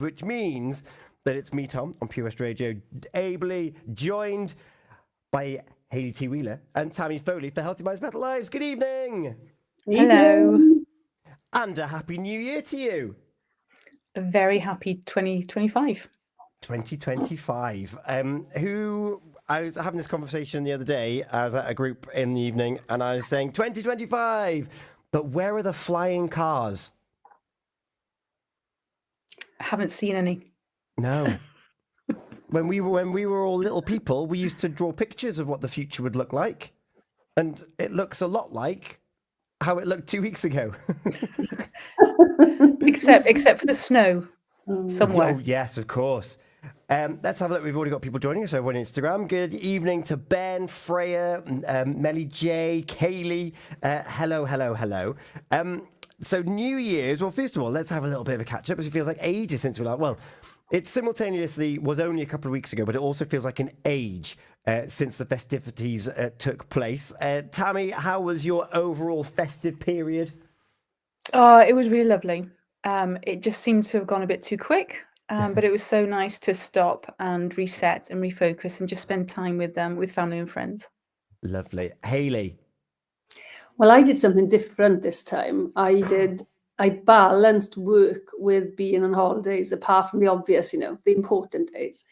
which means that it's me, Tom, on Pure West Radio, ably joined by Hayley T. Wheeler and Tammy Foley for Healthy Minds, Better Lives. Good evening. Hello. And a happy new year to you. A very happy 2025. 2025. I was having this conversation the other day. I was at a group in the evening and I was saying 2025, but where are the flying cars? I haven't seen any. No. When we were all little people, we used to draw pictures of what the future would look like, and it looks a lot like how it looked 2 weeks ago. except for the snow somewhere. Oh yes, of course. Let's have a look. We've already got people joining us over on Instagram. Good evening to Ben, Freya, Melly J, Kaylee. Hello. So New Year's. Well, first of all, let's have a little bit of a catch up, because it feels like ages since it simultaneously was only a couple of weeks ago, but it also feels like an age since the festivities took place. Tammy, how was your overall festive period? It was really lovely. It just seemed to have gone a bit too quick, but it was so nice to stop and reset and refocus and just spend time with family and friends. Lovely. Hayley? Well, I did something different this time. I balanced work with being on holidays, apart from the obvious, the important days.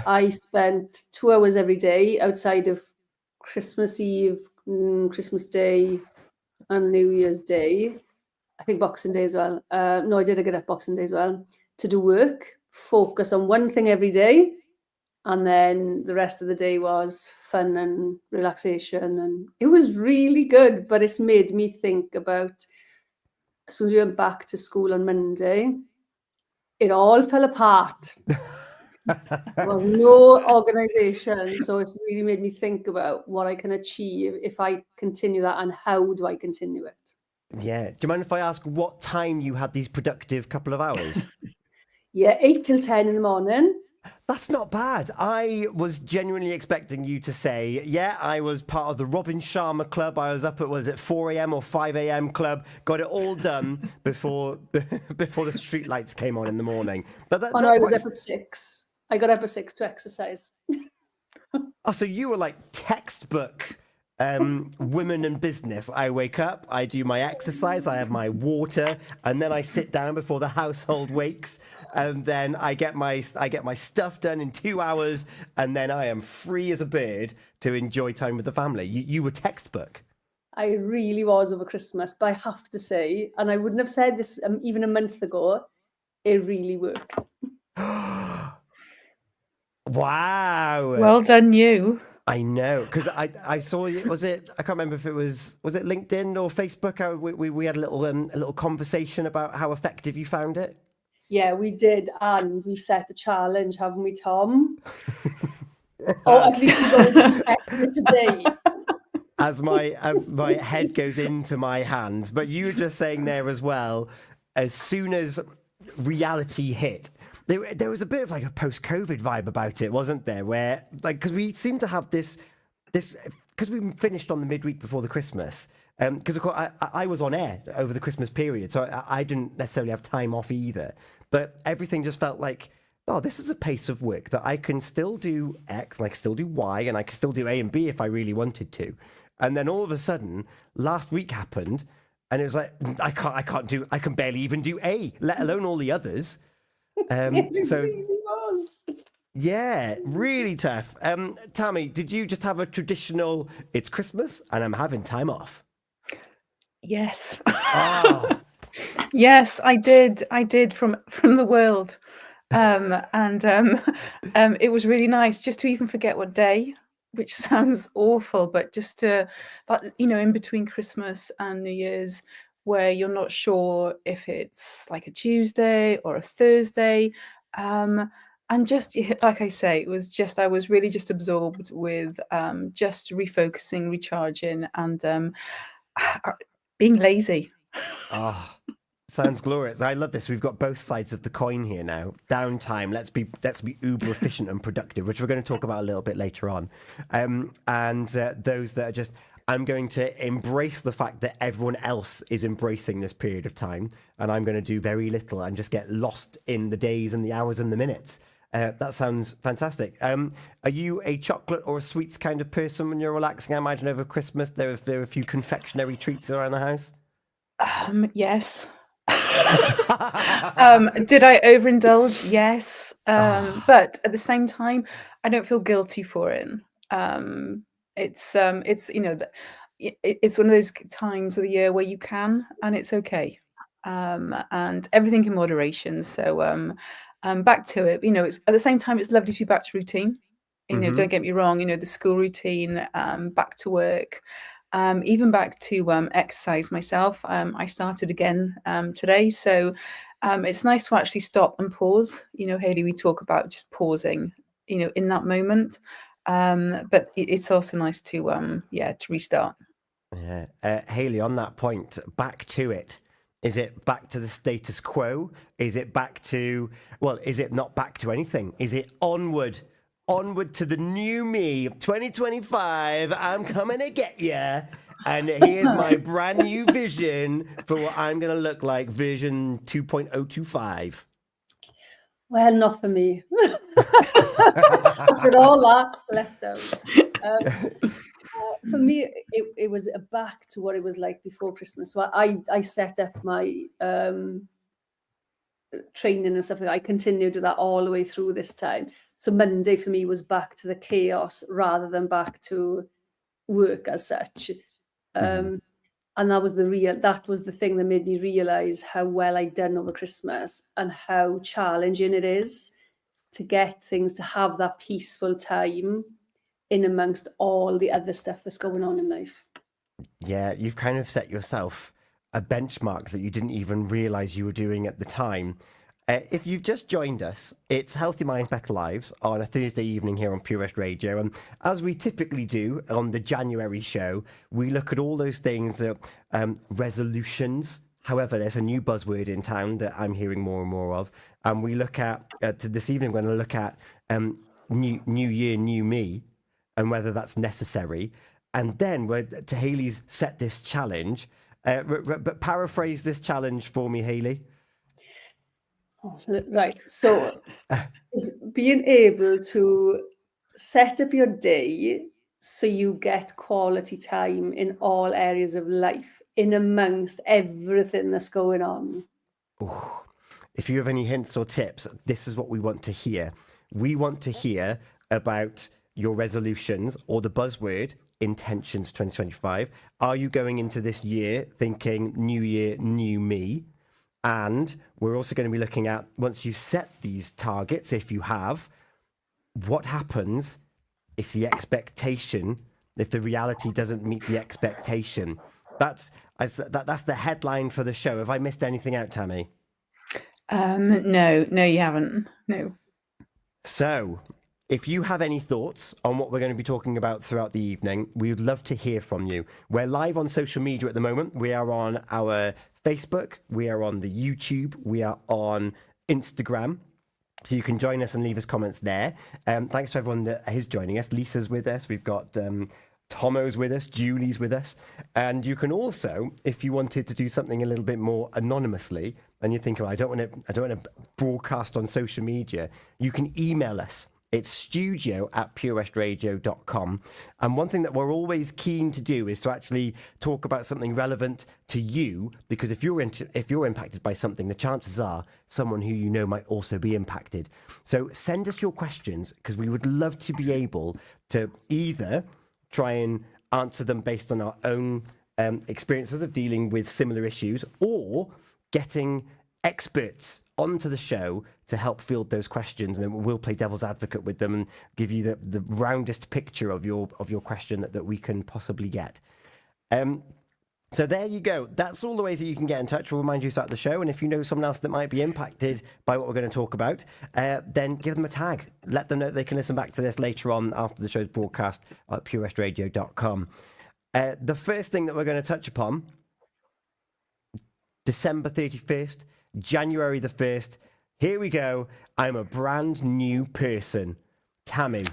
I spent 2 hours every day outside of Christmas Eve, Christmas Day, and New Year's Day. I think Boxing Day as well. No, I did get up Boxing Day as well, to do work, focus on one thing every day. And then the rest of the day was fun and relaxation. And it was really good, but it's made me think about, as soon as we went back to school on Monday, it all fell apart. There was no organisation. So it's really made me think about what I can achieve if I continue that, and how do I continue it. Yeah. Do you mind if I ask what time you had these productive couple of hours? Yeah, 8 till 10 in the morning. That's not bad. I was genuinely expecting you to say, yeah, I was part of the Robin Sharma club. I was up at, was it 4 a.m. or 5 a.m. club? Got it all done before the street lights came on in the morning. But I was up at 6. I got up at 6 to exercise. Oh, so you were like textbook women in business. I wake up, I do my exercise, I have my water, and then I sit down before the household wakes, and then I get my stuff done in 2 hours, and then I am free as a bird to enjoy time with the family. You were textbook. I really was over Christmas, but I have to say, and I wouldn't have said this even a month ago, it really worked. Wow. Well done, you. I know, because I saw it. I can't remember if it was it LinkedIn or Facebook? We had a little conversation about how effective you found it. Yeah, we did, and we've set a challenge, haven't we, Tom? Or at least we've already set it today. As my head goes into my hands, but you were just saying there as well. As soon as reality hit, there was a bit of like a post-COVID vibe about it, wasn't there? Where, like, because we seem to have this, because we finished on the midweek before the Christmas, because of course I was on air over the Christmas period, so I didn't necessarily have time off either. But everything just felt like, oh, this is a pace of work that I can still do X and I can still do Y and I can still do A and B if I really wanted to. And then all of a sudden, last week happened, and it was like, I can barely even do A, let alone all the others. It So really was. yeah, really tough. Tammy, did you just have a traditional, it's Christmas and I'm having time off? Yes. Oh. Yes, I did from the world. It was really nice just to even forget what day, which sounds awful, but just to, but in between Christmas and New Year's, where you're not sure if it's like a Tuesday or a Thursday. And just like I say, it was just, I was really just absorbed with just refocusing, recharging, and being lazy. Oh, sounds glorious. I love this. We've got both sides of the coin here now. Downtime. Let's be uber efficient and productive, which we're going to talk about a little bit later on. And those that are just, I'm going to embrace the fact that everyone else is embracing this period of time, and I'm going to do very little and just get lost in the days and the hours and the minutes. That sounds fantastic. Are you a chocolate or a sweets kind of person when you're relaxing? I imagine over Christmas there are a few confectionery treats around the house. Yes. Did I overindulge? Yes. But at the same time, I don't feel guilty for it. It's it's one of those times of the year where you can, and it's okay. And everything in moderation. So back to it. It's at the same time, it's lovely to be back to routine. Don't get me wrong. The school routine, back to work. Even back to exercise myself. I started again today, so it's nice to actually stop and pause. Hayley, we talk about just pausing, in that moment, but it's also nice to to restart. Yeah, Hayley, on that point, back to it. Is it back to the status quo? Is it back to, well, is it not back to anything? Is it onward? Onward to the new me, 2025. I'm coming to get ya. And here's my brand new vision for what I'm going to look like, version 2.025. Well, not for me. After all that, left out. For me, it was back to what it was like before Christmas. So I set up my training and stuff like that. I continued with that all the way through this time. So Monday for me was back to the chaos rather than back to work as such. And that was the thing that made me realize how well I'd done over Christmas and how challenging it is to get things to have that peaceful time in amongst all the other stuff that's going on in life. Yeah, you've kind of set yourself a benchmark that you didn't even realize you were doing at the time. If you've just joined us, it's Healthy Minds, Better Lives on a Thursday evening here on Pure West Radio. And as we typically do on the January show, we look at all those things, resolutions. However, there's a new buzzword in town that I'm hearing more and more of. And we look at, this evening, we're going to look at new year, new me, and whether that's necessary. And then to Hayley's set this challenge. But paraphrase this challenge for me, Hayley. Right. So being able to set up your day so you get quality time in all areas of life, in amongst everything that's going on. Ooh. If you have any hints or tips, this is what we want to hear. We want to hear about your resolutions or the buzzword intentions 2025. Are you going into this year thinking new year, new me? And we're also going to be looking at, once you set these targets, if you have, what happens if the reality doesn't meet the expectation? That's the headline for the show. Have I missed anything out, Tammy? No, you haven't. No. So, if you have any thoughts on what we're going to be talking about throughout the evening, we would love to hear from you. We're live on social media at the moment. We are on our Facebook, we are on the YouTube, we are on Instagram. So you can join us and leave us comments there. Thanks to everyone that is joining us. Lisa's with us. We've got Tomo's with us. Julie's with us. And you can also, if you wanted to do something a little bit more anonymously, and you think, well, I don't want to broadcast on social media, you can email us. It's studio@purewestradio.com. And one thing that we're always keen to do is to actually talk about something relevant to you, because if you're impacted by something, the chances are someone who you know might also be impacted. So send us your questions, because we would love to be able to either try and answer them based on our own experiences of dealing with similar issues, or getting experts onto the show to help field those questions, and then we'll play devil's advocate with them and give you the roundest picture of your question that we can possibly get. So there you go. That's all the ways that you can get in touch. We'll remind you throughout the show, and if you know someone else that might be impacted by what we're going to talk about, then give them a tag. Let them know they can listen back to this later on after the show's broadcast at purewestradio.com. The first thing that we're going to touch upon, December 31st, January the 1st. Here we go. I'm a brand new person. Tammy.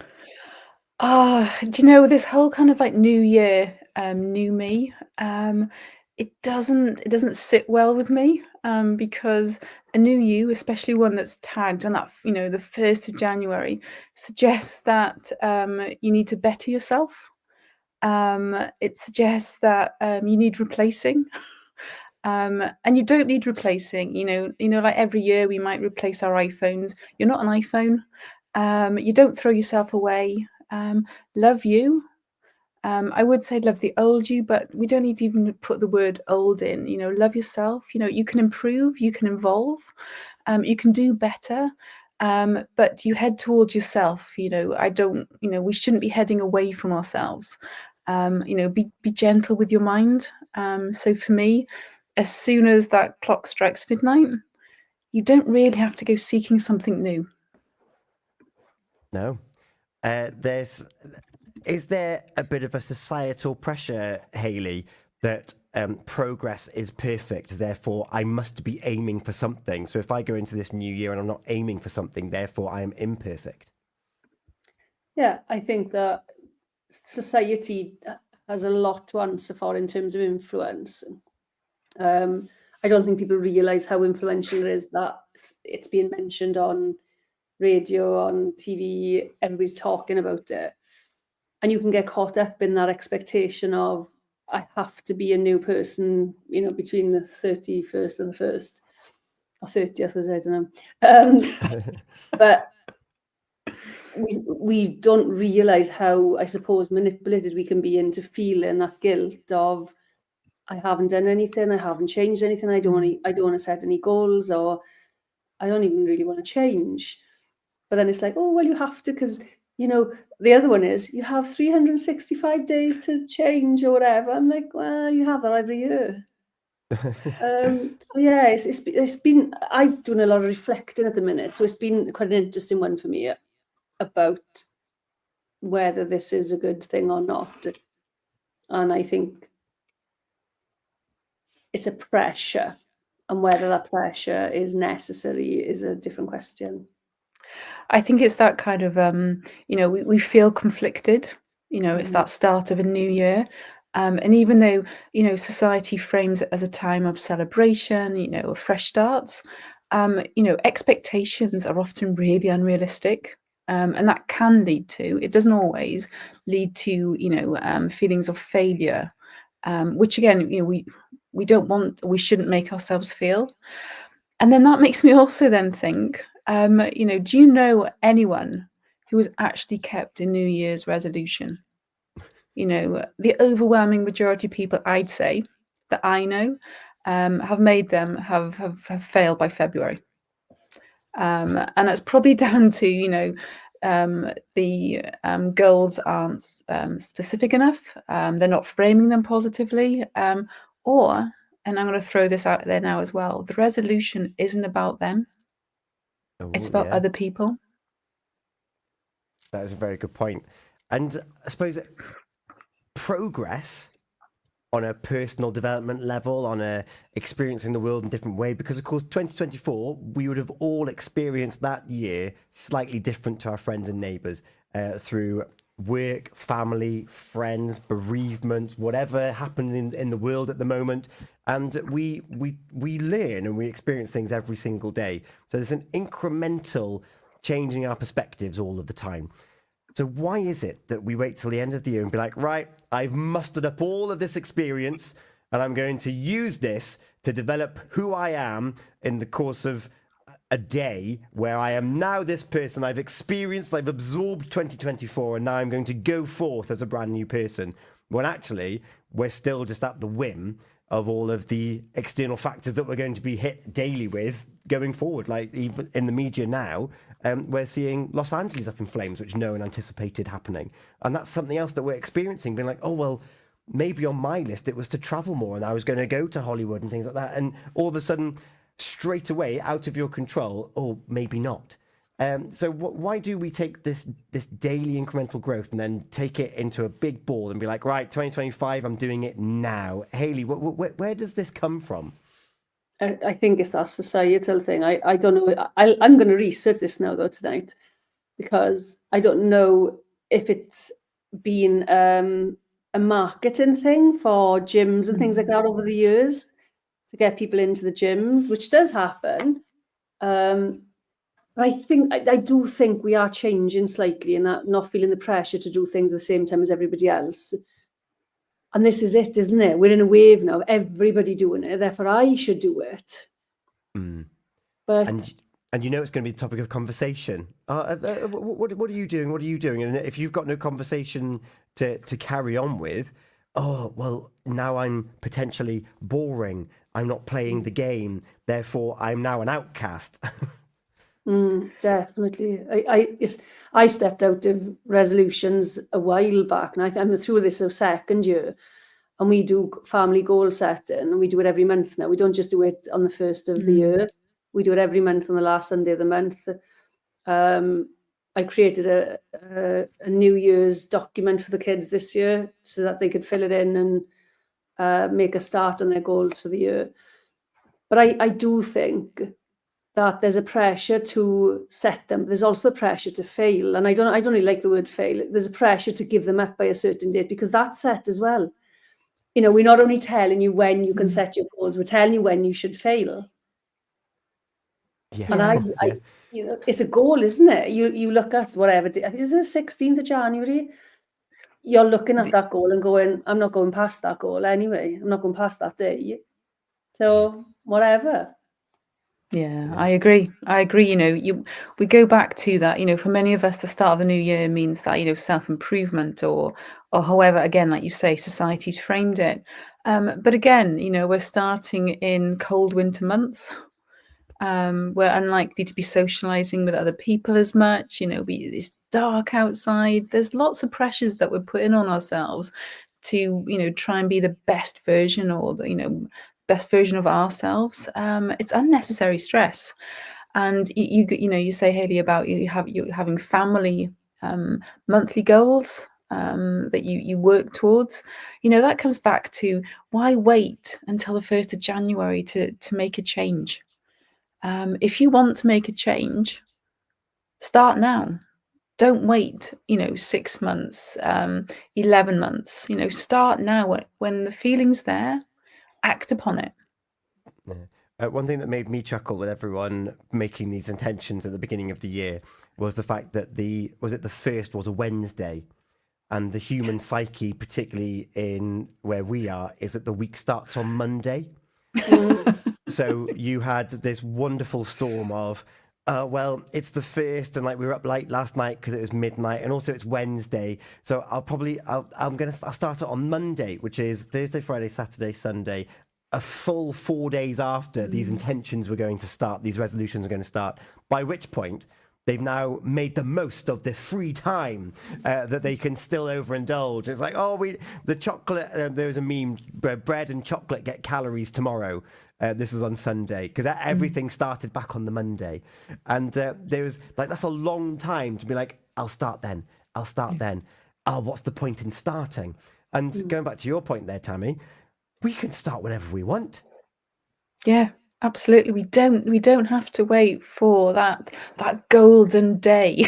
Do you know, this whole kind of like new year new me, it doesn't sit well with me, because a new you, especially one that's tagged on that, the 1st of January, suggests that you need to better yourself. It suggests that you need replacing. And you don't need replacing. Like every year we might replace our iPhones. You're not an iPhone. You don't throw yourself away. Love you. I would say love the old you, but we don't need to even put the word old in. Love yourself. You can improve, you can evolve, you can do better. But you head towards yourself. We shouldn't be heading away from ourselves. Be gentle with your mind. So for me, as soon as that clock strikes midnight, you don't really have to go seeking something new. No. Is there a bit of a societal pressure, Hayley, that progress is perfect, therefore I must be aiming for something? So if I go into this new year and I'm not aiming for something, therefore I am imperfect? Yeah, I think that society has a lot to answer for in terms of influence. I don't think people realise how influential it is that it's being mentioned on radio, on TV, everybody's talking about it. And you can get caught up in that expectation of, I have to be a new person, between the 31st and the 1st, or 30th, was I don't know. But we don't realise how, I suppose, manipulated we can be into feeling that guilt of, I haven't done anything, I haven't changed anything, I don't want to set any goals, or I don't even really want to change. But then it's like, oh, well, you have to, because, the other one is you have 365 days to change or whatever. I'm like, well, you have that every year. So yeah, it's been, I'm doing a lot of reflecting at the minute. So it's been quite an interesting one for me about whether this is a good thing or not. And I think it's a pressure, and whether that pressure is necessary is a different question. I think it's that kind of, we feel conflicted. It's that start of a new year. And even though, society frames it as a time of celebration, of fresh starts, expectations are often really unrealistic. And that can lead to, it doesn't always lead to, feelings of failure, which again, we don't want, we shouldn't make ourselves feel. And then that makes me also then think, do you know anyone who has actually kept a New Year's resolution? The overwhelming majority of people, I'd say, that I know, have made them have failed by February. And that's probably down to, the goals aren't specific enough. They're not framing them positively, or, and I'm going to throw this out there now as well, the resolution isn't about them. It's about other people. That is a very good point. And I suppose progress on a personal development level, on a experiencing the world in a different way, because of course 2024 we would have all experienced that year slightly different to our friends and neighbours, through work, family, friends, bereavement, whatever happens in the world at the moment. And we learn and we experience things every single day. So there's an incremental changing our perspectives all of the time. So why is it that we wait till the end of the year and be like, right, I've mustered up all of this experience and I'm going to use this to develop who I am in the course of a day, where I am now this person, I've experienced, I've absorbed 2024, and now I'm going to go forth as a brand new person, when actually we're still just at the whim of all of the external factors that we're going to be hit daily with going forward. Like even in the media now, we're seeing Los Angeles up in flames, which no one anticipated happening. And that's something else that we're experiencing, being like, oh, well, maybe on my list it was to travel more and I was going to go to Hollywood and things like that. And all of a sudden, straight away, out of your control, or maybe not. So why do we take this daily incremental growth and then take it into a big ball and be like, right, 2025, I'm doing it now? Hayley, where does this come from? I think it's that societal thing. I don't know. I'm going to research this now, though, tonight, because I don't know if it's been a marketing thing for gyms and things like that over the years to get people into the gyms, which does happen. But I do think we are changing slightly and that not feeling the pressure to do things at the same time as everybody else. And this is it, isn't it? We're in a wave now of everybody doing it, therefore I should do it. But And you know it's going to be the topic of conversation. What are you doing? What are you doing? And if you've got no conversation to carry on with, oh, well, now I'm potentially boring. I'm not playing the game. Therefore, I'm now an outcast. definitely. I stepped out of resolutions a while back, and I'm through this second year, and we do family goal setting, and we do it every month now. We don't just do it on the first of the year. We do it every month on the last Sunday of the month. I created a New Year's document for the kids this year so that they could fill it in and make a start on their goals for the year. But I do think that there's a pressure to set them. There's also a pressure to fail. And I don't really like the word fail. There's a pressure to give them up by a certain date because that's set as well. You know, we're not only telling you when you can set your goals, we're telling you when you should fail. Yeah. And you know, it's a goal, isn't it? You look at whatever, is it 16th of January? You're looking at that goal and going, I'm not going past that goal anyway. I'm not going past that day. So whatever. Yeah, I agree. You know, we go back to that, you know, for many of us, the start of the new year means that, you know, self-improvement or however, again, like you say, society's framed it. But again, you know, we're starting in cold winter months. We're unlikely to be socializing with other people as much. You know, it's dark outside. There's lots of pressures that we're putting on ourselves to, you know, try and be the best version or the, you know, best version of ourselves. It's unnecessary stress. And you know, you say, Hayley, about you having family monthly goals that you work towards. You know, that comes back to why wait until the 1st of January to make a change. If you want to make a change, start now. Don't wait, you know, 6 months, 11 months, you know, start now when the feeling's there, act upon it. Yeah. One thing that made me chuckle with everyone making these intentions at the beginning of the year was the fact that the first was a Wednesday, and the human psyche, particularly in where we are, is that the week starts on Monday. So you had this wonderful storm of, well, it's the first, and like we were up late last night because it was midnight, and also it's Wednesday. So I'll start it on Monday, which is Thursday, Friday, Saturday, Sunday. A full 4 days after these intentions were going to start, these resolutions were going to start, by which point they've now made the most of the free time that they can still overindulge. It's like, the chocolate, there was a meme, bread and chocolate get calories tomorrow. This was on Sunday, because everything started back on the Monday. And there was, like, that's a long time to be like, I'll start then. Oh, what's the point in starting? And going back to your point there, Tammy, we can start whenever we want. Yeah, absolutely. We don't have to wait for that golden day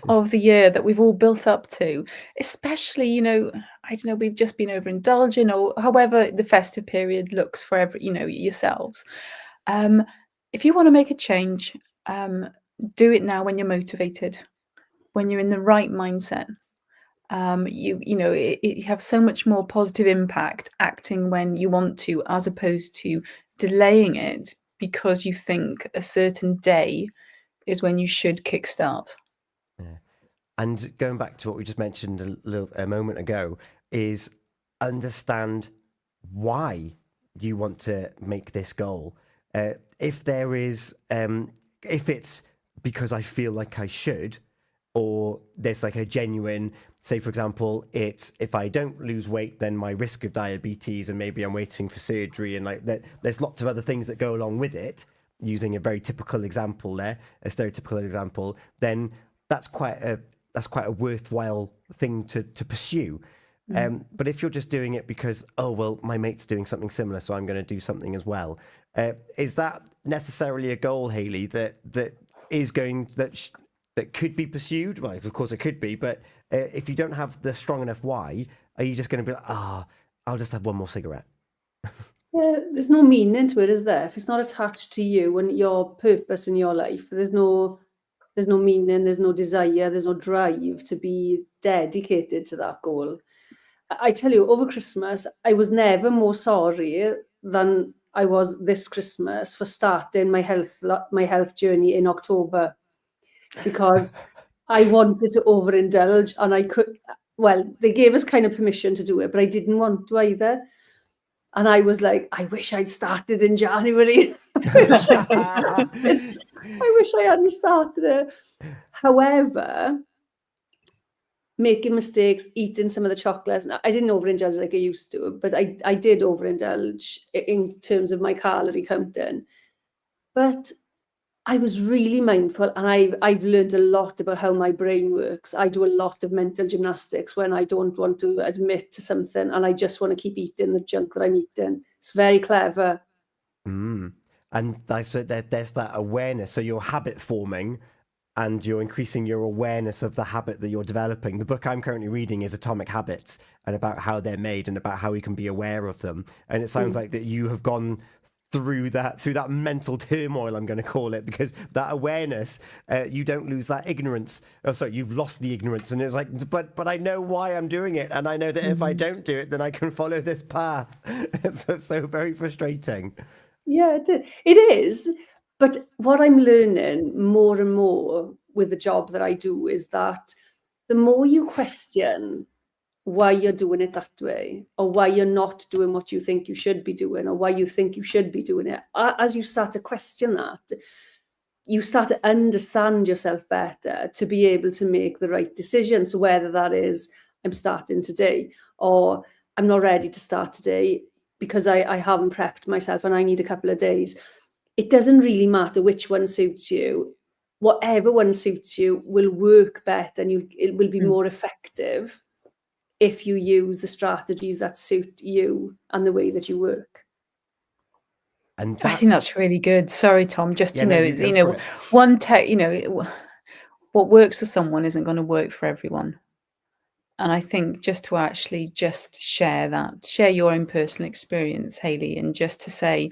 of the year that we've all built up to. Especially, you know, I don't know, we've just been overindulging, or however the festive period looks for yourselves. If you want to make a change, do it now when you're motivated, when you're in the right mindset. You have so much more positive impact acting when you want to, as opposed to delaying it because you think a certain day is when you should kickstart. Yeah. And going back to what we just mentioned a moment ago, is understand why you want to make this goal. If it's because I feel like I should, or there's like a genuine, say for example, it's if I don't lose weight, then my risk of diabetes, and maybe I'm waiting for surgery, and like that, there's lots of other things that go along with it. Using a very typical example there, a stereotypical example, then that's quite a worthwhile thing to pursue. But if you're just doing it because, oh well, my mate's doing something similar, so I'm going to do something as well, is that necessarily a goal, Hayley, that could be pursued? Well, of course it could be, but if you don't have the strong enough why, Are you just going to be like, I'll just have one more cigarette? Yeah, there's no meaning to it, is there? If it's not attached to you and your purpose in your life, there's no meaning, there's no desire, there's no drive to be dedicated to that goal. I tell you, over Christmas, I was never more sorry than I was this Christmas for starting my health journey in October, because I wanted to overindulge and I could. Well, they gave us kind of permission to do it, but I didn't want to either. And I was like, I wish I'd started in January. I wish I hadn't started it. However, making mistakes, eating some of the chocolates. I didn't overindulge like I used to, but I did overindulge in terms of my calorie counting. But I was really mindful, and I've learned a lot about how my brain works. I do a lot of mental gymnastics when I don't want to admit to something, and I just want to keep eating the junk that I'm eating. It's very clever. And there's that awareness. So you're habit forming, and you're increasing your awareness of the habit that you're developing. The book I'm currently reading is Atomic Habits, and about how they're made and about how we can be aware of them. And it sounds like that you have gone through that mental turmoil, I'm going to call it, because that awareness, you don't lose that ignorance. Oh, sorry, you've lost the ignorance, and it's like, but I know why I'm doing it, and I know that if I don't do it, then I can follow this path. It's so very frustrating. Yeah, it is. But what I'm learning more and more with the job that I do is that the more you question why you're doing it that way, or why you're not doing what you think you should be doing, or why you think you should be doing it, as you start to question that, you start to understand yourself better to be able to make the right decision. So whether that is, I'm starting today, or I'm not ready to start today because I haven't prepped myself and I need a couple of days. It doesn't really matter which one suits you. Whatever one suits you will work better, and it will be more effective if you use the strategies that suit you and the way that you work. And I think that's really good. Sorry, Tom. Just Yeah, no, you go for it. What works for someone isn't going to work for everyone. And I think just to actually just share your own personal experience, Hayley, and just to say,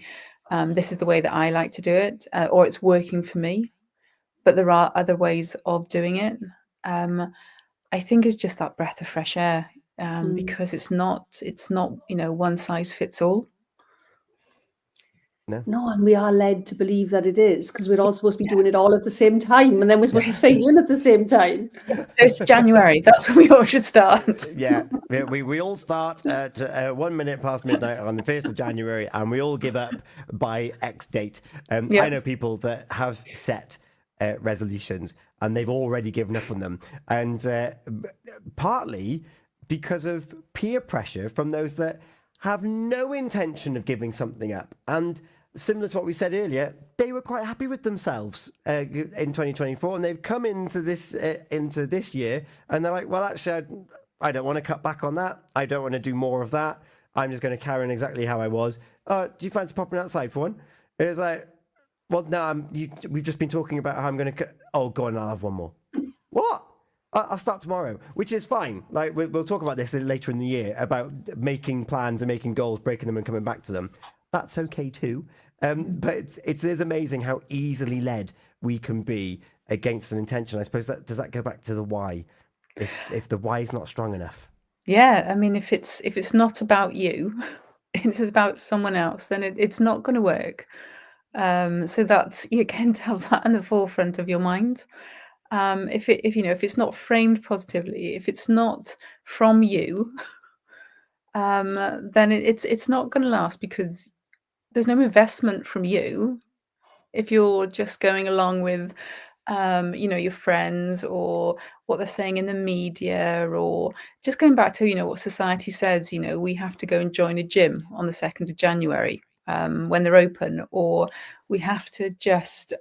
this is the way that I like to do it, or it's working for me, but there are other ways of doing it. I think is just that breath of fresh air, because it's not, one size fits all. No, and we are led to believe that it is, because we're all supposed to be doing it all at the same time, and then we're supposed to be failing at the same time. 1st of January, that's when we all should start. Yeah, we all start at 1 minute past midnight on the 1st of January, and we all give up by X date. I know people that have set resolutions, and they've already given up on them, and partly because of peer pressure from those that have no intention of giving something up. And similar to what we said earlier, they were quite happy with themselves in 2024, and they've come into this year, and they're like, well, actually, I don't want to cut back on that. I don't want to do more of that. I'm just going to carry on exactly how I was. Do you fancy popping outside for one? It was like, well, no, we've just been talking about how I'm going to. Oh, go on, I'll have one more. What? I'll start tomorrow, which is fine. Like we'll talk about this later in the year about making plans and making goals, breaking them and coming back to them. That's okay too. But it is amazing how easily led we can be against an intention. I suppose does that go back to the why? If the why is not strong enough. Yeah, I mean, if it's not about you, it's about someone else, then it's not going to work. So that's, you can to have that in the forefront of your mind. If it's not framed positively, if it's not from you, then it's not going to last, because there's no investment from you if you're just going along with your friends or what they're saying in the media, or just going back to what society says. We have to go and join a gym on the 2nd of January when they're open, or we have to just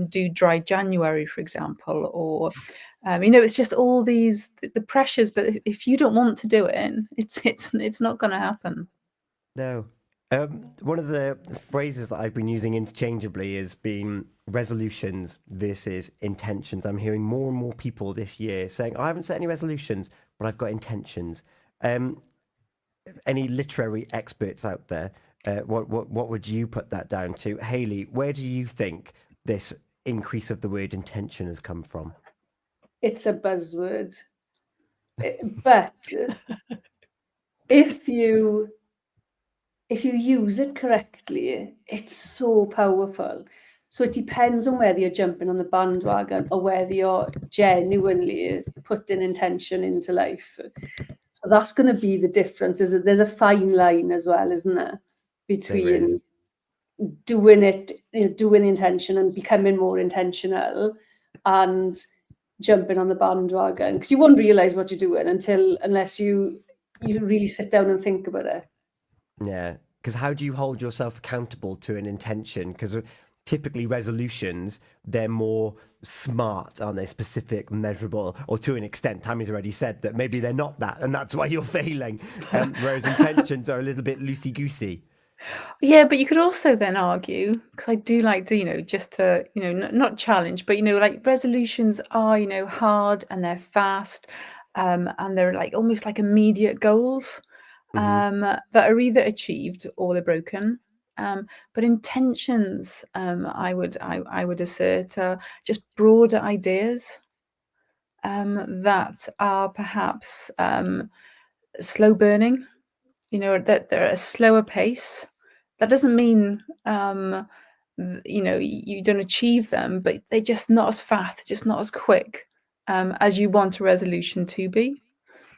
do dry January, for example, or it's just all these the pressures. But if you don't want to do it, it's not going to happen. No. One of the phrases that I've been using interchangeably has been resolutions versus intentions. I'm hearing more and more people this year saying, I haven't set any resolutions, but I've got intentions. any literary experts out there, what would you put that down to? Hayley, where do you think this increase of the word intention has come from? It's a buzzword. But if you use it correctly, it's so powerful. So it depends on whether you're jumping on the bandwagon or whether you're genuinely putting intention into life. So that's going to be the difference. There's a fine line as well, isn't there, between doing it, doing intention and becoming more intentional, and jumping on the bandwagon, because you won't realize what you're doing unless you really sit down and think about it. Yeah, because how do you hold yourself accountable to an intention? Because typically resolutions, they're more smart, aren't they? Specific, measurable, or to an extent, Tammy's already said that maybe they're not that, and that's why you're failing. Whereas intentions are a little bit loosey-goosey. Yeah, but you could also then argue, because I do like to, just to, not challenge, but, like resolutions are, hard and they're fast, and they're like almost like immediate goals that are either achieved or they're broken. But intentions, I would assert, are just broader ideas that are perhaps slow burning. That they're at a slower pace. That doesn't mean you don't achieve them, but they're just not as fast, just not as quick as you want a resolution to be.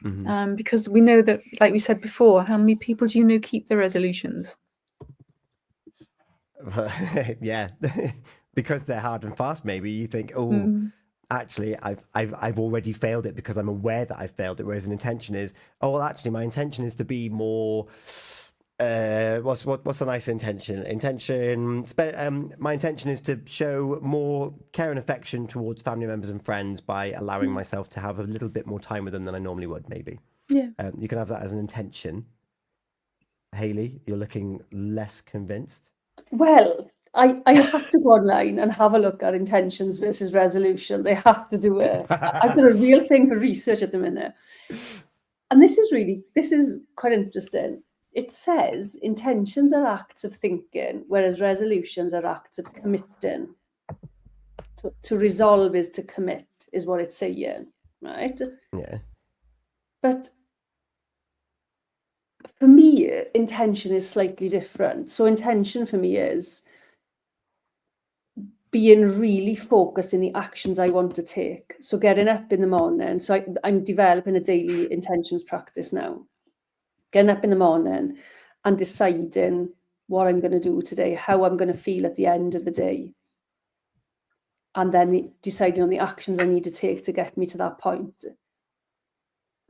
Because we know that, like we said before, how many people do you know keep their resolutions? Yeah, because they're hard and fast. Maybe you think, actually, I've already failed it because I'm aware that I've failed it. Whereas an intention is, well, actually, my intention is to be more. What's a nice intention? My intention is to show more care and affection towards family members and friends by allowing myself to have a little bit more time with them than I normally would. Maybe. Yeah. You can have that as an intention. Hayley, you're looking less convinced. Well, I had to go online and have a look at intentions versus resolutions. I had to do it. I've got a real thing for research at the minute. And this is quite interesting. It says intentions are acts of thinking, whereas resolutions are acts of committing. To resolve is to commit, is what it's saying, right? Yeah. But for me, intention is slightly different. So intention for me is being really focused in the actions I want to take. So getting up in the morning. So I'm developing a daily intentions practice now. Getting up in the morning and deciding what I'm going to do today, how I'm going to feel at the end of the day. And then deciding on the actions I need to take to get me to that point.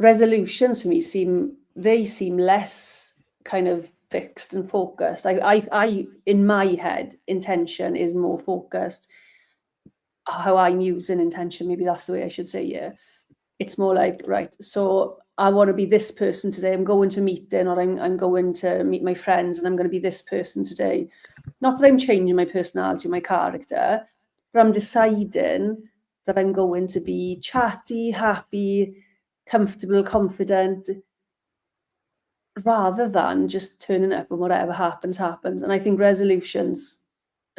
Resolutions for me seem less kind of fixed and focused. I in my head, intention is more focused. How I'm using intention, maybe that's the way I should say, yeah. It's more like, right, so I want to be this person today. I'm going to a meeting, or I'm going to meet my friends, and I'm going to be this person today. Not that I'm changing my personality, my character, but I'm deciding that I'm going to be chatty, happy, comfortable, confident, rather than just turning up and whatever happens, happens. And I think resolutions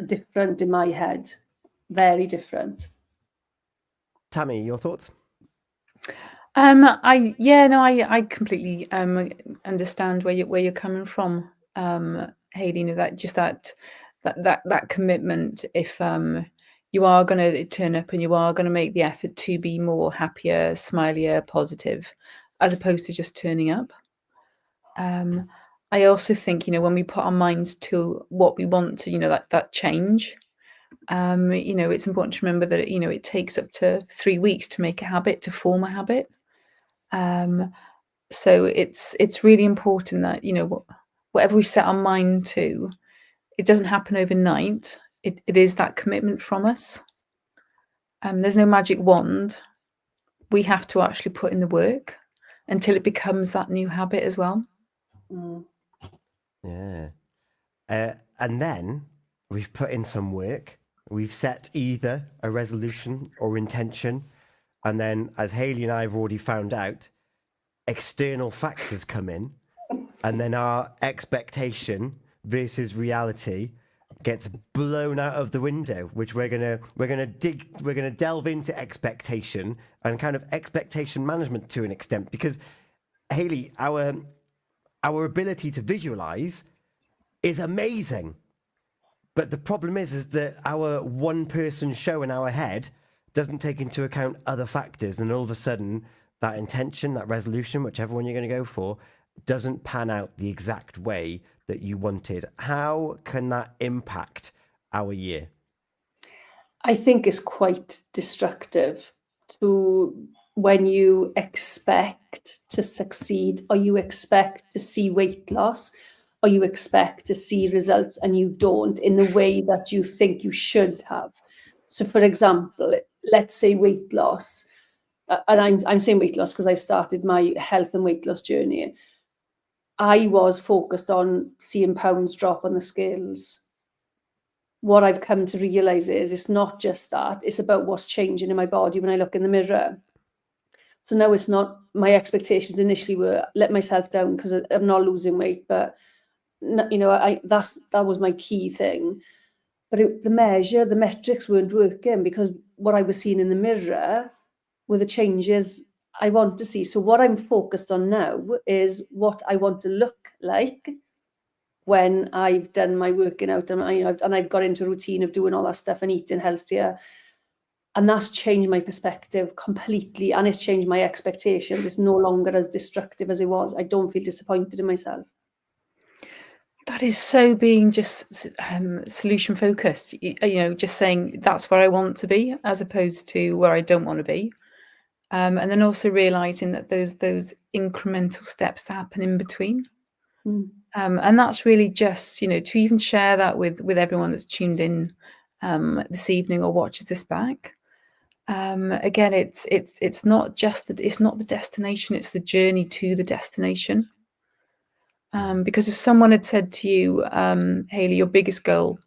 are different in my head, very different. Tammy, your thoughts? I completely understand where you're coming from, Hayley. That commitment. If you are going to turn up and you are going to make the effort to be more happier, smilier, positive, as opposed to just turning up. I also think, when we put our minds to what we want to, that change, it's important to remember that, it takes up to 3 weeks to make a habit, to form a habit. So it's really important that, whatever we set our mind to, it doesn't happen overnight. It is that commitment from us. There's no magic wand. We have to actually put in the work until it becomes that new habit as well. Yeah. And then we've put in some work. We've set either a resolution or intention. And then, as Hayley and I have already found out, external factors come in and then our expectation versus reality gets blown out of the window, which we're gonna delve into expectation and kind of expectation management to an extent, because Hayley, our ability to visualize is amazing. But the problem is that our one person show in our head doesn't take into account other factors. And all of a sudden, that intention, that resolution, whichever one you're going to go for, doesn't pan out the exact way that you wanted. How can that impact our year? I think it's quite destructive to when you expect to succeed, or you expect to see weight loss, or you expect to see results and you don't in the way that you think you should have. So for example, let's say weight loss, and I'm saying weight loss because I've started my health and weight loss journey. I was focused on seeing pounds drop on the scales. What I've come to realize is it's not just that, it's about what's changing in my body when I look in the mirror. So now it's not, my expectations initially were let myself down because I'm not losing weight, but that was my key thing. But the metrics weren't working, because what I was seeing in the mirror were the changes I want to see. So what I'm focused on now is what I want to look like when I've done my working out and I've got into a routine of doing all that stuff and eating healthier. And that's changed my perspective completely, and it's changed my expectations. It's no longer as destructive as it was. I don't feel disappointed in myself. That is so being just solution focused, just saying that's where I want to be as opposed to where I don't want to be. And then also realizing that those incremental steps that happen in between. And that's really just, to even share that with everyone that's tuned in this evening or watches this back. Again, it's not just it's not the destination, it's the journey to the destination. Because if someone had said to you, Hayley, your biggest goal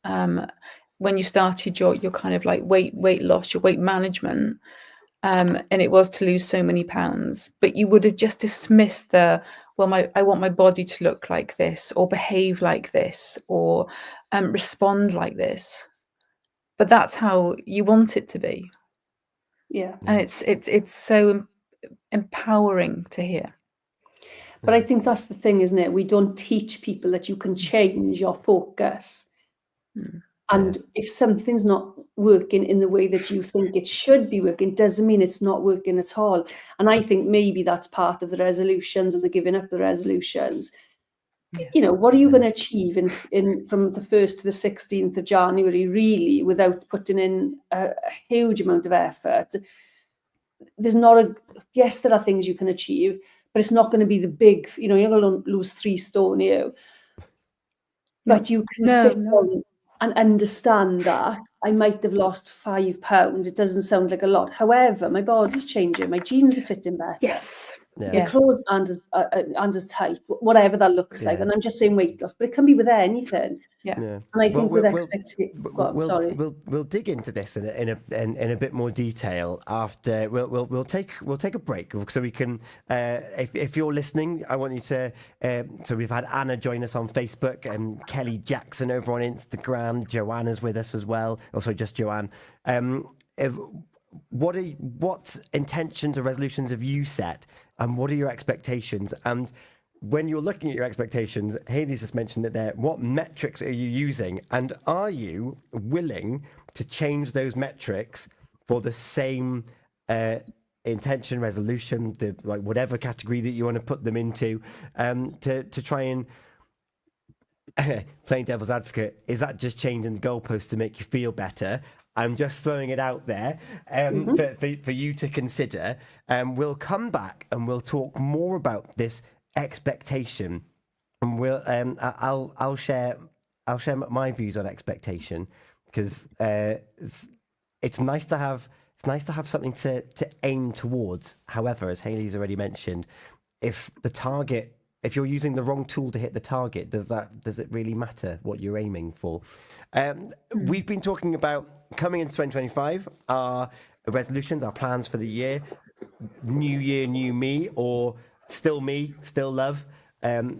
when you started your kind of like weight loss, your weight management, and it was to lose so many pounds, but you would have just dismissed I want my body to look like this, or behave like this, or respond like this. But that's how you want it to be. Yeah. And it's so empowering to hear. But I think that's the thing, isn't it? We don't teach people that you can change your focus. And if something's not working in the way that you think it should be working, doesn't mean it's not working at all. And I think maybe that's part of the resolutions and the giving up the resolutions. Yeah. What are you going to achieve in from the 1st to the 16th of January, really, without putting in a huge amount of effort? Yes, there are things you can achieve, but it's not going to be the big, you're going to lose 3 stone here. But you can sit down and understand that I might have lost 5 pounds. It doesn't sound like a lot. However, my body's changing. My jeans are fitting better. Yes. My clothes aren't as tight, whatever that looks like. And I'm just saying weight loss, but it can be with anything. Yeah. And I think with expectation, we'll dig into this in a bit more detail after. We'll take a break so we can. If you're listening, I want you to. So we've had Anna join us on Facebook and Kelly Jackson over on Instagram. Joanna's with us as well. Also, just Joanne. What intentions or resolutions have you set, and what are your expectations? And when you're looking at your expectations, Hayley's just mentioned that what metrics are you using, and are you willing to change those metrics for the same intention, resolution, like whatever category that you want to put them into, to try and playing devil's advocate? Is that just changing the goalpost to make you feel better? I'm just throwing it out there for you to consider. We'll come back and we'll talk more about this expectation, and I'll share my views on expectation, because it's nice to have something to aim towards. However, as Hayley's already mentioned, if you're using the wrong tool to hit the target, does it really matter what you're aiming for? We've been talking about coming into 2025, our resolutions, our plans for the year, new year, new me, or still me, still love.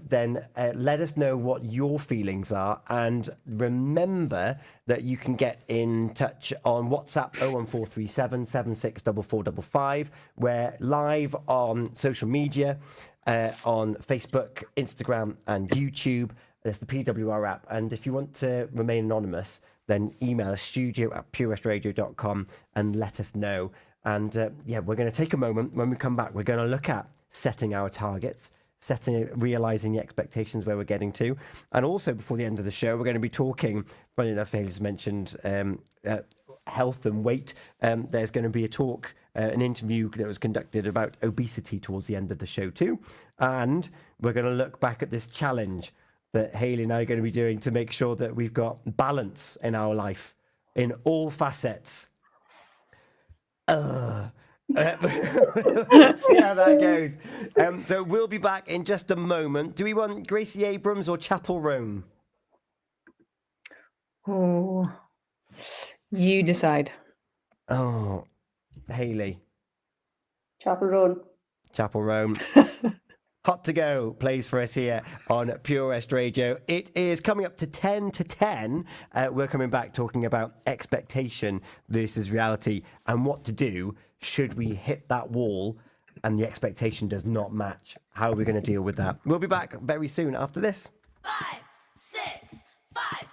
then let us know what your feelings are. And remember that you can get in touch on WhatsApp 01437 764455. We're live on social media, on Facebook, Instagram, and YouTube. There's the PWR app. And if you want to remain anonymous, then email us studio@purewestradio.com and let us know. And we're going to take a moment. When we come back, we're going to look at setting our targets, realizing the expectations where we're getting to. And also before the end of the show, we're going to be talking, funny enough, Haley's mentioned health and weight. There's going to be a talk, an interview that was conducted about obesity towards the end of the show too. And we're going to look back at this challenge that Haley and I are going to be doing to make sure that we've got balance in our life in all facets. Let's see how that goes. So we'll be back in just a moment. Do we want Gracie Abrams or Chapel Roan? Oh, you decide. Oh, Haley. Chapel Roan. Chapel Roan. Hot to Go plays for us here on Pure West Radio. It is coming up to 10 to 10. We're coming back talking about expectation versus reality and what to do should we hit that wall and the expectation does not match. How are we going to deal with that? We'll be back very soon after this. 5, 6, 5,